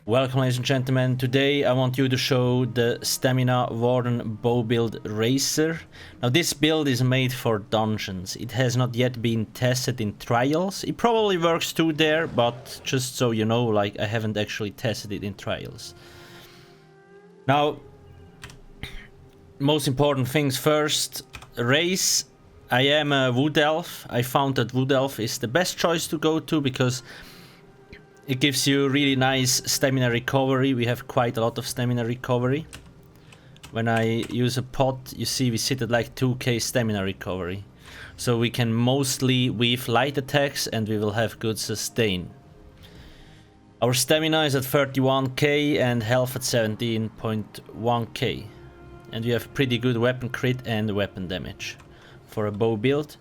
Welcome, ladies and gentlemen. Today I want you to show the Stamina Warden Bow Build Racer. Now this build is made for dungeons. It has not yet been tested in trials. It probably works too there, but just so you know, like, I haven't actually tested it in trials. Now, most important things first. Race. I am a Wood Elf. I found that Wood Elf is the best choice to go to because it gives you really nice stamina recovery. We have quite a lot of stamina recovery. When I use a pot, you see we sit at like 2k stamina recovery. So we can mostly weave light attacks and we will have good sustain. Our stamina is at 31k and health at 17.1k. And we have pretty good weapon crit and weapon damage for a bow build.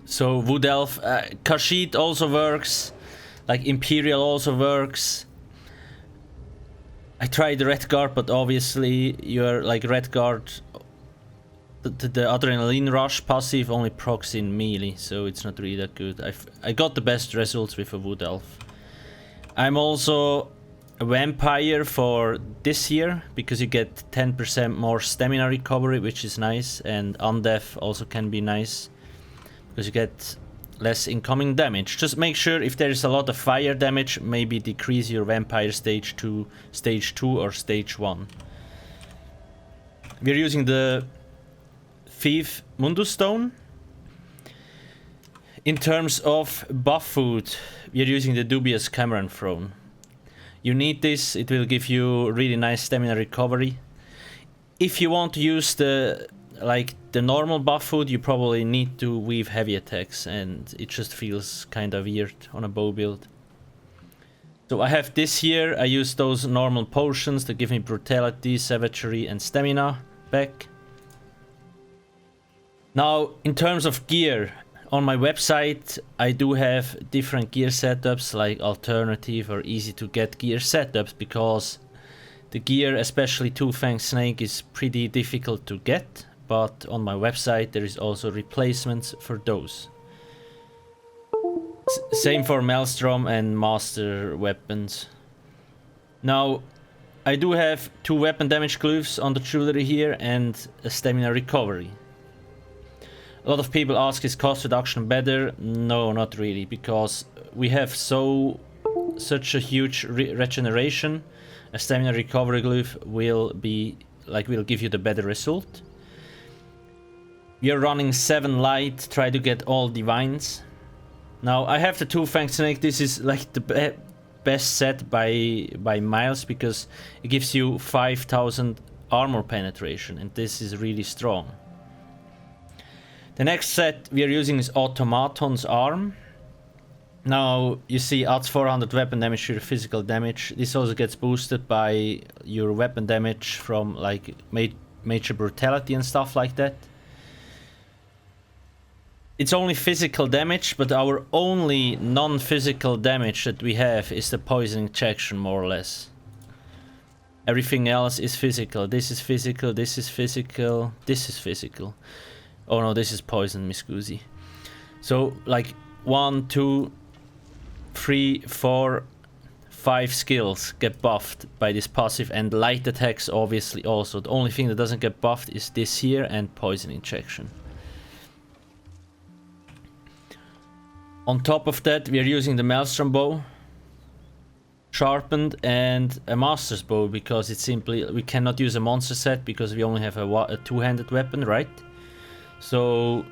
So Wood Elf, Khajiit also works, like Imperial also works. I tried the Red Guard, but obviously you're like Red Guard, the Adrenaline Rush passive only procs in melee, so it's not really that good. I got the best results with a Wood Elf. I'm also a Vampire for this year, because you get 10% more stamina recovery, which is nice, and Undeath also can be nice. Because you get less incoming damage. Just make sure if there is a lot of fire damage, maybe decrease your vampire stage to stage 2 or stage 1. We're using the Thief Mundus Stone. In terms of buff food, we're using the Dubious Cameron Throne. You need this, it will give you really nice stamina recovery. If you want to use the normal buff food, you probably need to weave heavy attacks, and it just feels kind of weird on a bow build. So I have this here. I use those normal potions that give me brutality, savagery and stamina back. Now, in terms of gear, on my website I do have different gear setups, like alternative or easy to get gear setups, because the gear, especially Two-Fanged Snake, is pretty difficult to get. But on my website there is also replacements for those. Same for Maelstrom and Master weapons. Now, I do have 2 weapon damage glyphs on the jewelry here and a stamina recovery. A lot of people ask, is cost reduction better? No, not really, because we have such a huge regeneration. A stamina recovery glyph will give you the better result. We are running 7 light, try to get all divines. Now I have the Two-Fanged Snake. This is like the best set by miles, because it gives you 5000 armor penetration, and this is really strong. The next set we are using is Automaton's Arm. Now you see adds 400 weapon damage to your physical damage. This also gets boosted by your weapon damage from like major brutality and stuff like that. It's only physical damage, but our only non-physical damage that we have is the poison injection, more or less. Everything else is physical. This is physical, this is physical, this is physical. Oh no, this is poison, Miss Goosey. So like 1, 2, 3, 4, 5 skills get buffed by this passive, and light attacks obviously also. The only thing that doesn't get buffed is this here and poison injection. On top of that, we are using the Maelstrom bow, sharpened, and a Master's bow, because it's simply, we cannot use a monster set because we only have a two-handed weapon, right? So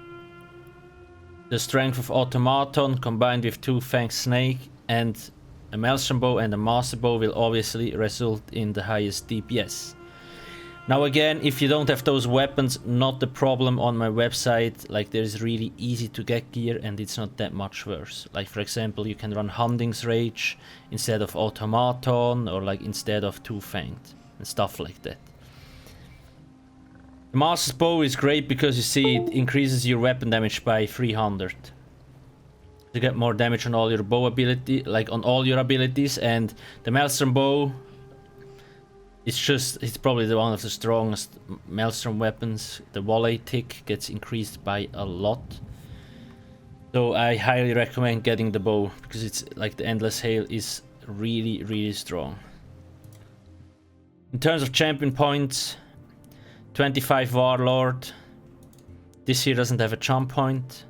the strength of Automaton combined with Two-Fanged Snake and a Maelstrom bow and a Master bow will obviously result in the highest DPS. Now again, if you don't have those weapons, not the problem on my website. Like, there's really easy to get gear and it's not that much worse. Like, for example, you can run Hunting's Rage instead of Automaton, or like instead of Two-Fanged and stuff like that. The Master's bow is great because you see it increases your weapon damage by 300. You get more damage on all your bow ability, like on all your abilities, and the Maelstrom bow, it's probably one of the strongest Maelstrom weapons. The volley tick gets increased by a lot. So I highly recommend getting the bow, because it's like the Endless Hail is Really, really strong. In terms of champion points, 25 Warlord. This here doesn't have a jump point.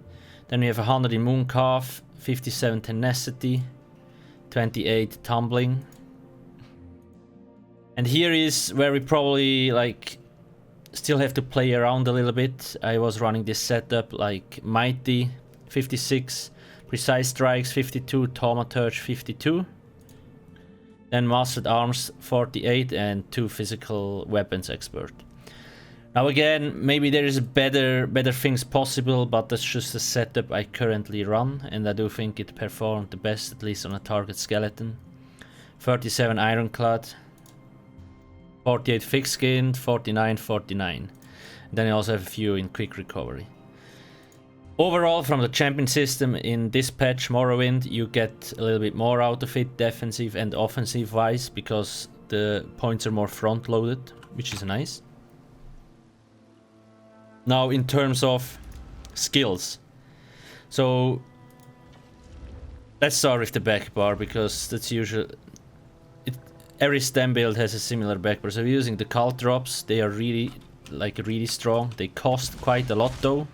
Then we have 100 in Mooncalf, 57 Tenacity, 28 Tumbling. And here is where we probably like still have to play around a little bit. I was running this setup like Mighty 56, Precise Strikes 52, Thaumaturge 52. Then Mastered Arms 48 and 2 Physical Weapons Expert. Now again, maybe there is better things possible, but that's just the setup I currently run, and I do think it performed the best, at least on a target skeleton. 37 Ironclad, 48 Thick Skinned, 49, 49. And then I also have a few in Quick Recovery. Overall, from the champion system in this patch, Morrowind, you get a little bit more out of it, defensive and offensive wise, because the points are more front loaded, which is nice. Now in terms of skills, so let's start with the back bar, because that's usually every stem build has a similar back bar. So we're using the cult drops. They are really strong. They cost quite a lot though,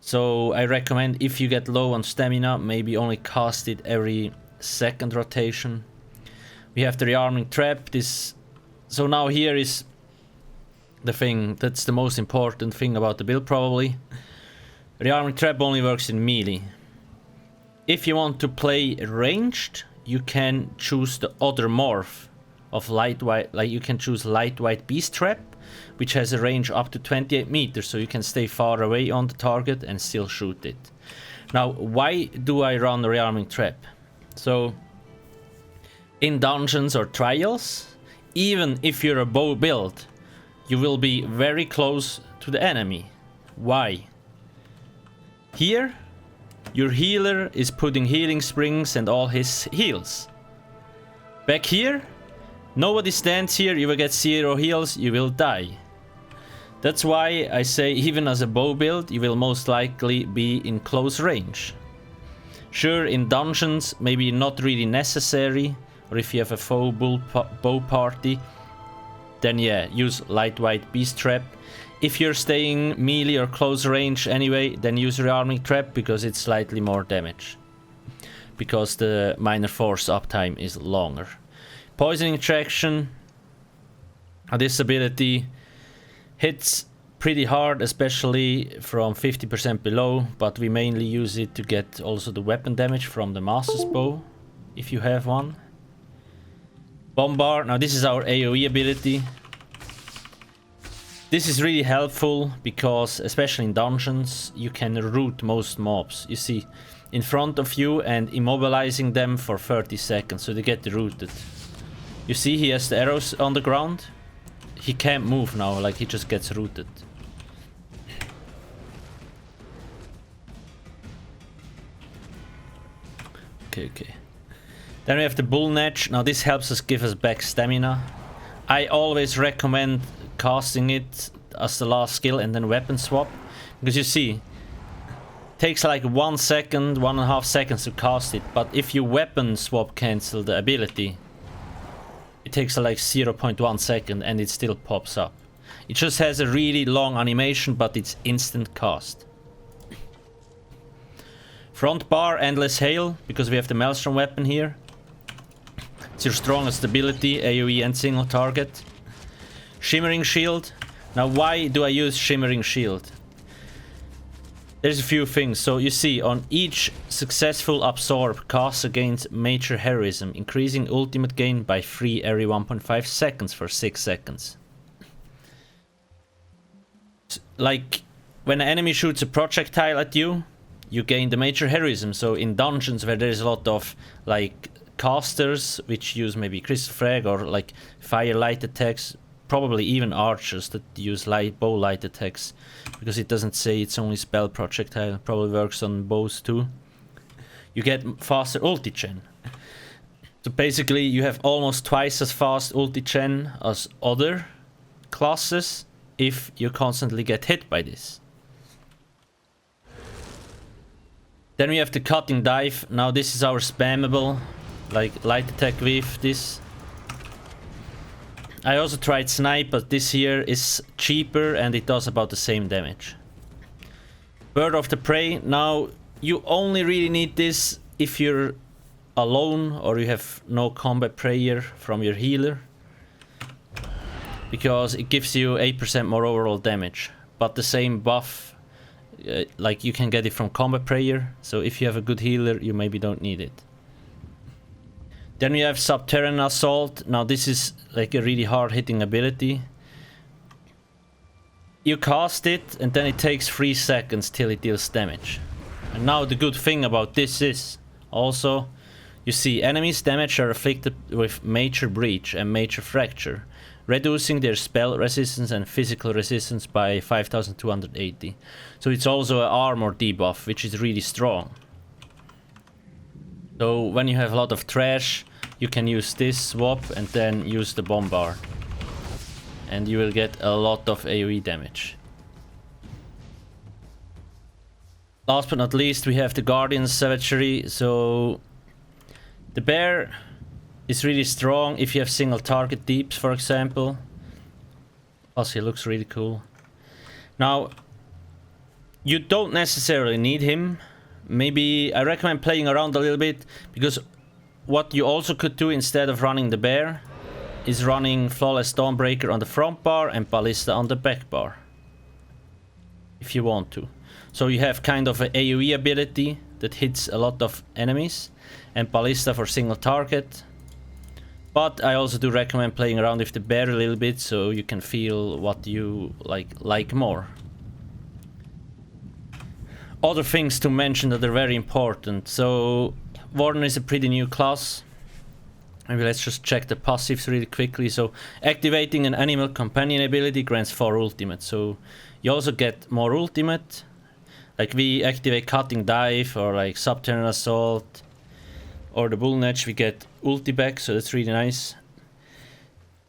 so I recommend if you get low on stamina, maybe only cast it every second rotation. We have the rearming trap. So now here is the thing that's the most important thing about the build probably. Rearming trap only works in melee. If you want to play ranged, you can choose the other morph of light white, like you can choose light white beast trap, which has a range up to 28 meters, so you can stay far away on the target and still shoot it. Now, why do I run the rearming trap? So in dungeons or trials, even if you're a bow build, you will be very close to the enemy. Why? Here, your healer is putting healing springs and all his heals. Back here, nobody stands here, you will get 0 heals, you will die. That's why I say even as a bow build, you will most likely be in close range. Sure, in dungeons, maybe not really necessary, or if you have a full bow party, then yeah, use light white beast trap. If you're staying melee or close range anyway, then use rearming trap, because it's slightly more damage, because the minor force uptime is longer. Poisoning attraction. This ability hits pretty hard, especially from 50% below, but we mainly use it to get also the weapon damage from the Master's Bow, if you have one. Bombard. Now this is our AoE ability. This is really helpful because, especially in dungeons, you can root most mobs. You see, in front of you and immobilizing them for 30 seconds, so they get rooted. You see, he has the arrows on the ground. He can't move now, like he just gets rooted. Okay. Then we have the Bull Natch. Now this helps us give us back stamina. I always recommend casting it as the last skill and then weapon swap, because you see, it takes like 1 second, 1.5 seconds to cast it, but if you weapon swap cancel the ability, it takes like 0.1 second and it still pops up. It just has a really long animation, but it's instant cast. Front bar, Endless Hail, because we have the Maelstrom weapon here. It's your strongest ability, AoE and single target. Shimmering Shield. Now why do I use Shimmering Shield? There's a few things. So you see, on each successful absorb casts against Major Heroism, increasing ultimate gain by 3 every 1.5 seconds for 6 seconds. Like, when an enemy shoots a projectile at you, you gain the Major Heroism. So in dungeons where there's a lot of like casters which use maybe Crystal Frag or like fire light attacks, probably even archers that use bow light attacks, because it doesn't say it's only spell projectile, probably works on bows too. You get faster ulti gen. So basically you have almost twice as fast ulti gen as other classes if you constantly get hit by this. Then we have the Cutting Dive. Now this is our spammable. like light attack with this. I also tried snipe, but this here is cheaper and it does about the same damage. Bird of the Prey. Now you only really need this if you're alone or you have no combat prayer from your healer, because it gives you 8% more overall damage, but the same buff, like you can get it from combat prayer, so if you have a good healer you maybe don't need it. Then we have Subterranean Assault. Now this is like a really hard hitting ability. You cast it and then it takes 3 seconds till it deals damage. And now the good thing about this is also, you see enemies' damage are afflicted with Major Breach and Major Fracture, reducing their spell resistance and physical resistance by 5280. So it's also an armor debuff, which is really strong. So when you have a lot of trash, you can use this swap and then use the bombard. And you will get a lot of AoE damage. Last but not least, we have the Guardian's Savagery. So the bear is really strong if you have single target deeps, for example. Plus he looks really cool. Now, you don't necessarily need him. Maybe I recommend playing around a little bit, because what you also could do instead of running the bear is running Flawless Dawnbreaker on the front bar and Ballista on the back bar, if you want to. So you have kind of an AoE ability that hits a lot of enemies, and Ballista for single target. But I also do recommend playing around with the bear a little bit, so you can feel what you like more. Other things to mention that are very important. So Warden is a pretty new class. Maybe let's just check the passives really quickly. So activating an animal companion ability grants 4 ultimate. So you also get more ultimate. Like we activate Cutting Dive or like Subterranean Assault or the Bull Netch, we get ulti back, so that's really nice.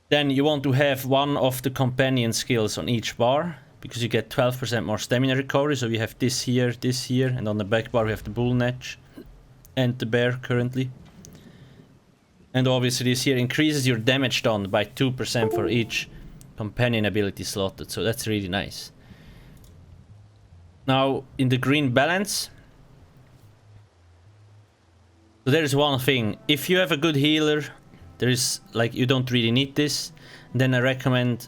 Then you want to have one of the companion skills on each bar, because you get 12% more stamina recovery. So we have this here, and on the back bar we have the Bull Netch and the bear currently. And obviously this here increases your damage done by 2% for each companion ability slotted, so that's really nice. Now in the green balance, so there's one thing. If you have a good healer, there is like you don't really need this, then I recommend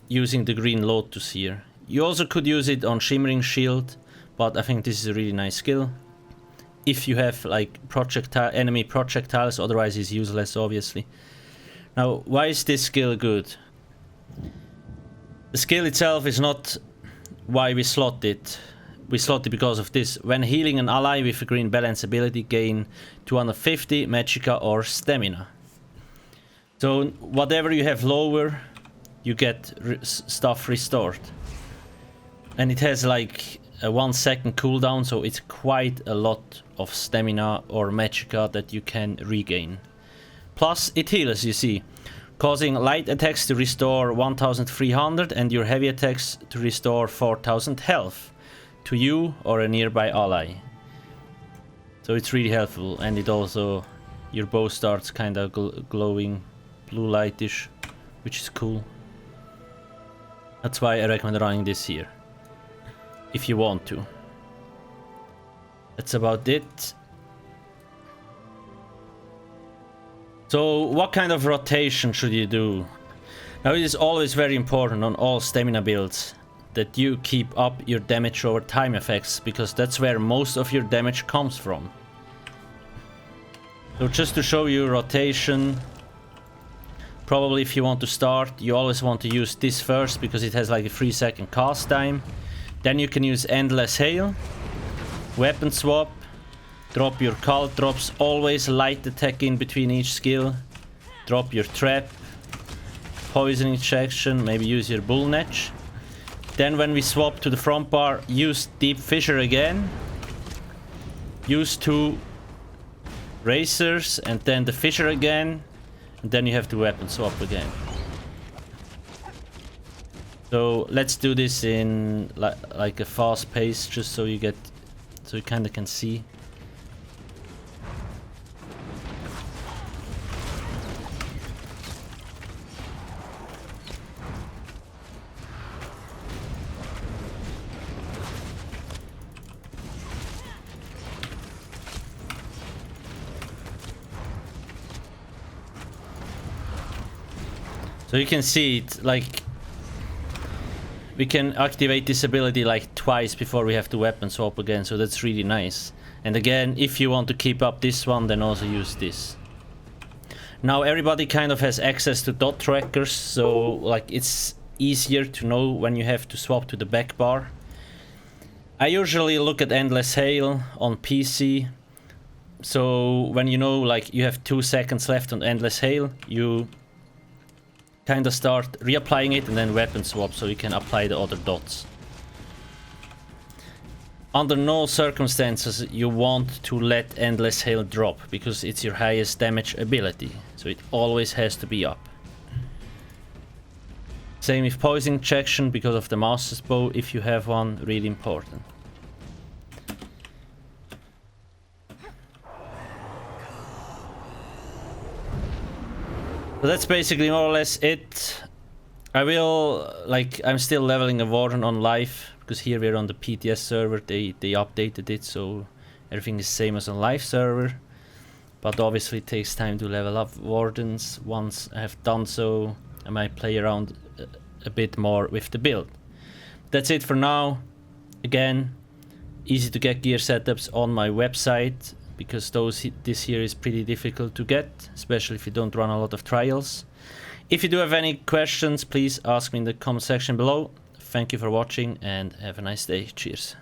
using the green Lotus here. You also could use it on Shimmering Shield, but I think this is a really nice skill. If you have like enemy projectiles, otherwise it's useless obviously. Now why is this skill good? The skill itself is not why we slot it. We slot it because of this. When healing an ally with a green balance ability, gain 250 magicka or stamina. So whatever you have lower, you get stuff restored. And it has like a 1 second cooldown, so it's quite a lot of stamina or magicka that you can regain. Plus it heals, you see, causing light attacks to restore 1300 and your heavy attacks to restore 4000 health to you or a nearby ally. So it's really helpful, and it also, your bow starts kind of glowing blue lightish, which is cool. That's why I recommend running this here, if you want to. That's about it. So what kind of rotation should you do? Now it is always very important on all stamina builds that you keep up your damage over time effects, because that's where most of your damage comes from. So just to show you rotation, probably if you want to start, you always want to use this first because it has like a 3 second cast time. Then you can use Endless Hail, weapon swap, drop your cult drops, always light attack in between each skill, drop your trap, poison injection, maybe use your Bull Netch. Then when we swap to the front bar, use Deep Fissure again, use 2 Racers and then the Fissure again, and then you have the weapon swap again. So let's do this in like a fast pace, just so you kind of can see. So you can see it, like, we can activate this ability like twice before we have to weapon swap again, so that's really nice. And again, if you want to keep up this one, then also use this. Now everybody kind of has access to dot trackers, so like it's easier to know when you have to swap to the back bar. I usually look at Endless Hail on PC, so when you know like you have 2 seconds left on Endless Hail, you kind of start reapplying it and then weapon swap so you can apply the other dots. Under no circumstances you want to let Endless Hail drop, because it's your highest damage ability, so it always has to be up. Same with poison injection, because of the Master's Bow, if you have one, really important. So that's basically more or less it. I will, like, I'm still leveling a Warden on live, because here we're on the PTS server, they updated it, so everything is same as on live server. But obviously it takes time to level up Wardens. Once I have done so, I might play around a bit more with the build. That's it for now. Again, easy to get gear setups on my website, because this here is pretty difficult to get, especially if you don't run a lot of trials. If you do have any questions, please ask me in the comment section below. Thank you for watching and have a nice day. Cheers.